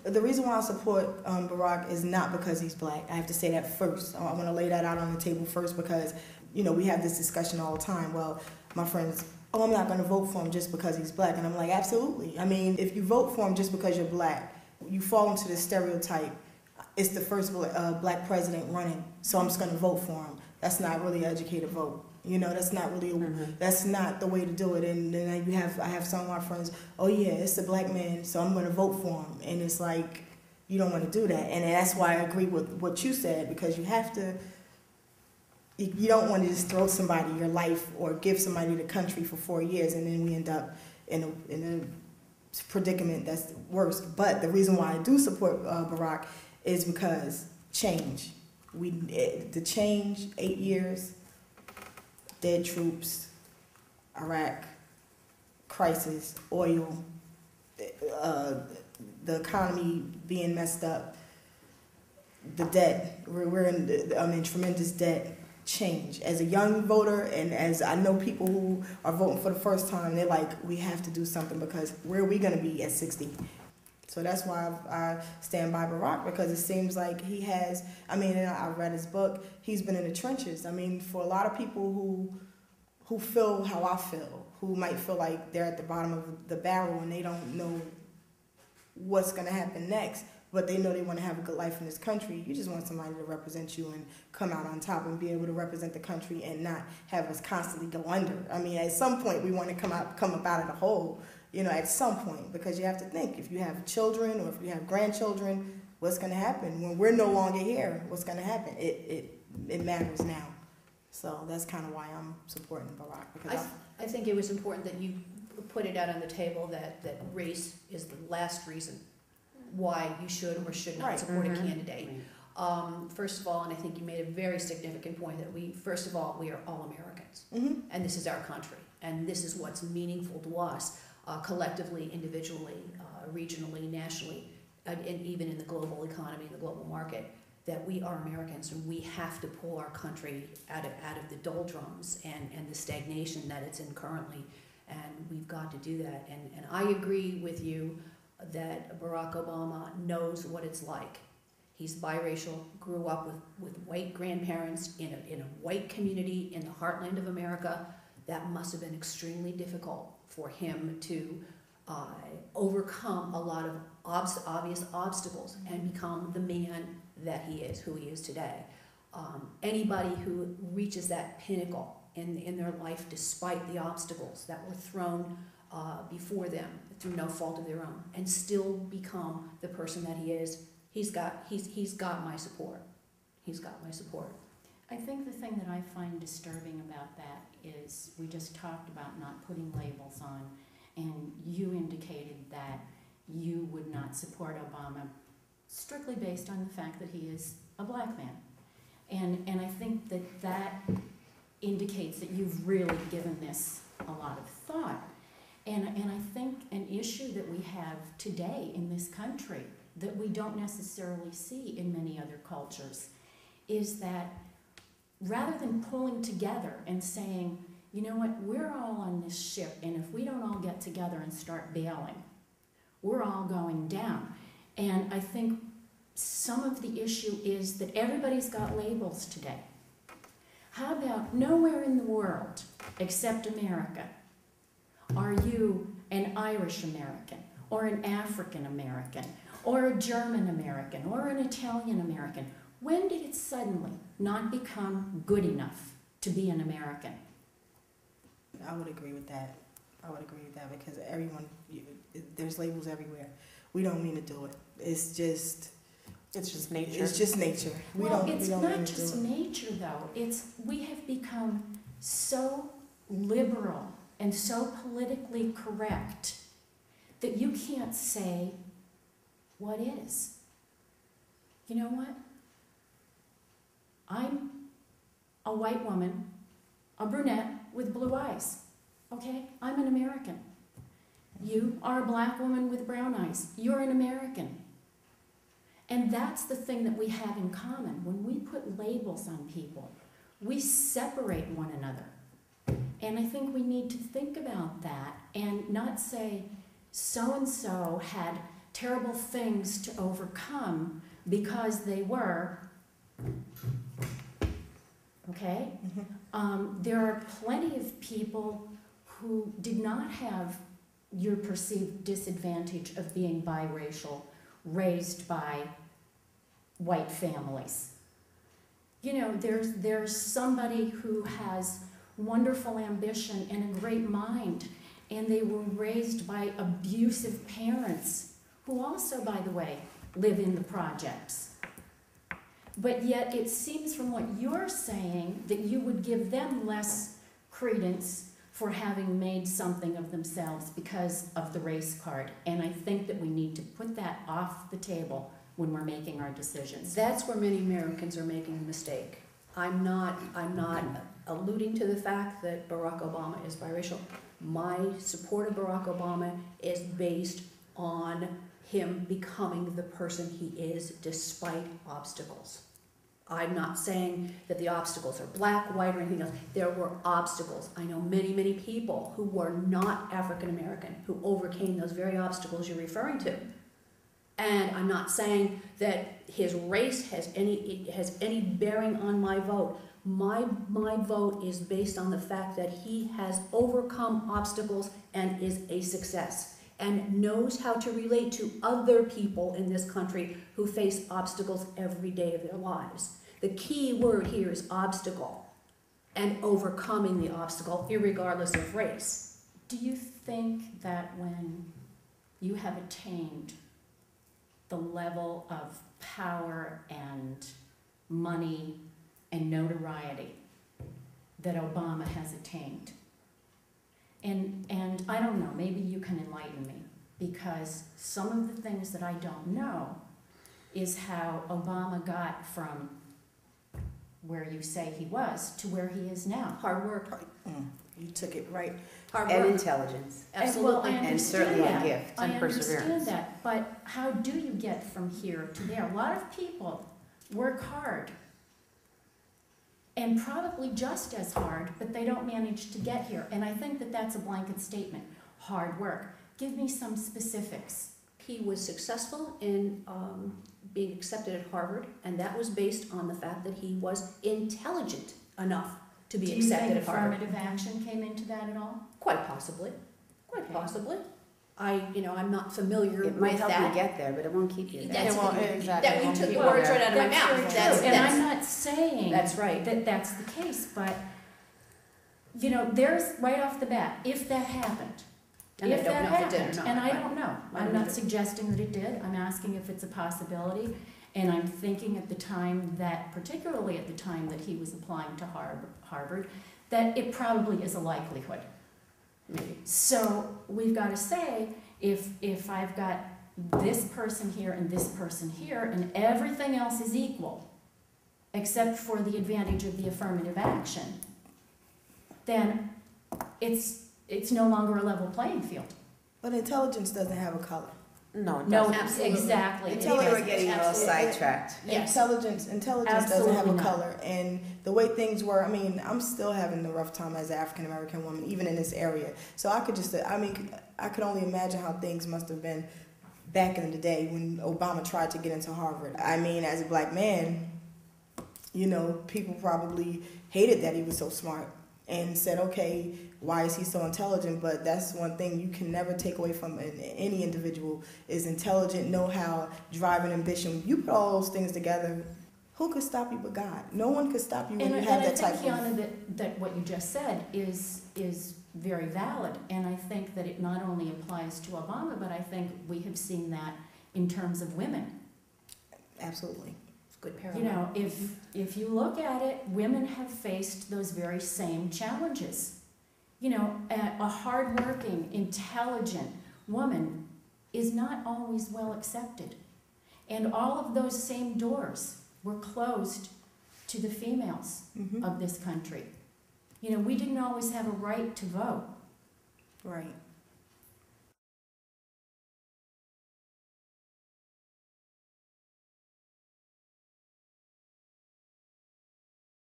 The reason why I support Barack is not because he's black. I have to say that first. I want to lay that out on the table first because, we have this discussion all the time. Well, my friends, I'm not going to vote for him just because he's black. And I'm like, absolutely. I mean, if you vote for him just because you're black, you fall into the stereotype. It's the first black president running, so I'm just going to vote for him. That's not really an educated vote. That's not really, that's not the way to do it. And then I have some of my friends, oh yeah, it's a black man, so I'm going to vote for him. And it's like, you don't want to do that. And that's why I agree with what you said, because you have to, you don't want to just throw somebody your life or give somebody the country for 4 years and then we end up in a predicament that's worse. But the reason why I do support Barack is because change. The change, 8 years, dead troops, Iraq, crisis, oil, the economy being messed up, the debt. We're in tremendous debt. Change. As a young voter and as I know people who are voting for the first time, they're like, we have to do something because where are we going to be at 60? So that's why I stand by Barack, because it seems like he has, and I read his book, he's been in the trenches. For a lot of people who feel how I feel, who might feel like they're at the bottom of the barrel and they don't know what's going to happen next, but they know they want to have a good life in this country. You just want somebody to represent you and come out on top and be able to represent the country and not have us constantly go under. At some point we want to come up out of the hole, at some point, because you have to think, if you have children or if you have grandchildren, what's going to happen? When we're no longer here, what's going to happen? It matters now. So that's kind of why I'm supporting Barack. Because I think it was important that you put it out on the table that race is the last reason why you should or should not support a candidate. First of all, and I think you made a very significant point, that we are all Americans, and this is our country, and this is what's meaningful to us, collectively, individually, regionally, nationally, and even in the global economy, the global market, that we are Americans, and we have to pull our country out of the doldrums and the stagnation that it's in currently, and we've got to do that. And I agree with you that Barack Obama knows what it's like. He's biracial, grew up with white grandparents in a white community in the heartland of America. That must have been extremely difficult for him to overcome a lot of obvious obstacles and become the man that he is, who he is today. Anybody who reaches that pinnacle in their life despite the obstacles that were thrown before them through no fault of their own, and still become the person that he is, he's got my support. He's got my support. I think the thing that I find disturbing about that is we just talked about not putting labels on, and you indicated that you would not support Obama strictly based on the fact that he is a black man. And I think that indicates that you've really given this a lot of thought. And I think an issue that we have today in this country that we don't necessarily see in many other cultures is that rather than pulling together and saying, you know what, we're all on this ship, and if we don't all get together and start bailing, we're all going down. And I think some of the issue is that everybody's got labels today. How about nowhere in the world except America are you an Irish American or an African American or a German American or an Italian American? When did it suddenly not become good enough to be an American? I would agree with that. Because there's labels everywhere. We don't mean to do it. It's just nature. It's just nature. It's not just nature, though. We have become so liberal and so politically correct that you can't say what is. You know what? I'm a white woman, a brunette with blue eyes. Okay? I'm an American. You are a black woman with brown eyes. You're an American. And that's the thing that we have in common. When we put labels on people, we separate one another. And I think we need to think about that and not say so-and-so had terrible things to overcome because they were, okay? There are plenty of people who did not have your perceived disadvantage of being biracial, raised by white families. You know, there's somebody who has wonderful ambition and a great mind, and they were raised by abusive parents, who also, by the way, live in the projects. But yet it seems from what you're saying that you would give them less credence for having made something of themselves because of the race card. And I think that we need to put that off the table when we're making our decisions. That's where many Americans are making a mistake. I'm not alluding to the fact that Barack Obama is biracial. My support of Barack Obama is based on him becoming the person he is despite obstacles. I'm not saying that the obstacles are black, white, or anything else. There were obstacles. I know many, many people who were not African American who overcame those very obstacles you're referring to. And I'm not saying that his race has any bearing on my vote. My vote is based on the fact that he has overcome obstacles and is a success, and knows how to relate to other people in this country who face obstacles every day of their lives. The key word here is obstacle, and overcoming the obstacle, irregardless of race. Do you think that when you have attained the level of power and money and notoriety that Obama has attained, and I don't know, maybe you can enlighten me, because some of the things that I don't know is how Obama got from where you say he was to where he is now. Hard work. You took it right. Hard And work. intelligence. Absolutely. And certainly a gift and I perseverance. understand that, but how do you get from here to there? A lot of people work hard, and probably just as hard, but they don't manage to get here. And I think that that's a blanket statement. Hard work. Give me some specifics. He was successful in being accepted at Harvard, and that was based on the fact that he was intelligent enough to be accepted at Harvard. Do you think affirmative action came into that at all? Quite possibly. Quite Okay. possibly. I'm not familiar It with might help that. you get there, but it won't keep you there. That's, It won't- exactly. that It you won't took keep the you words there. right out of my That's mouth. very true. That's, And I'm that's, not saying that's right. that that's the case, but, you know, there's right off the bat, if that happened, And I if don't that know if it did or happened, not, and I but don't know. I I'm don't not either. suggesting that it did. I'm asking if it's a possibility. And I'm thinking at the time that, particularly at the time that he was applying to Harvard, that it probably is a likelihood. Maybe. So we've got to say, if I've got this person here and this person here, and everything else is equal, except for the advantage of the affirmative action, then it's no longer a level playing field. But intelligence doesn't have a color. No, it No, doesn't. Absolutely. exactly. I It think we were doesn't. getting a little Absolutely. sidetracked. Yes. Intelligence doesn't have Absolutely a not. color. And the way things were, I mean, I'm still having a rough time as an African American woman, even in this area. So I could only imagine how things must have been back in the day when Obama tried to get into Harvard. I mean, as a black man, you know, people probably hated that he was so smart and said, okay, why is he so intelligent? But that's one thing you can never take away from any individual is intelligent, know-how, drive, and ambition. You put all those things together, who could stop you but God? No one could stop you when you have that type And I of... think, Kiana, that what you just said is very valid. And I think that it not only applies to Obama, but I think we have seen that in terms of women. Absolutely. It's a good parallel. You know, if you look at it, women have faced those very same challenges. You know, a hardworking, intelligent woman is not always well accepted. And all of those same doors were closed to the females Mm-hmm. of this country. You know, we didn't always have a right to vote. Right.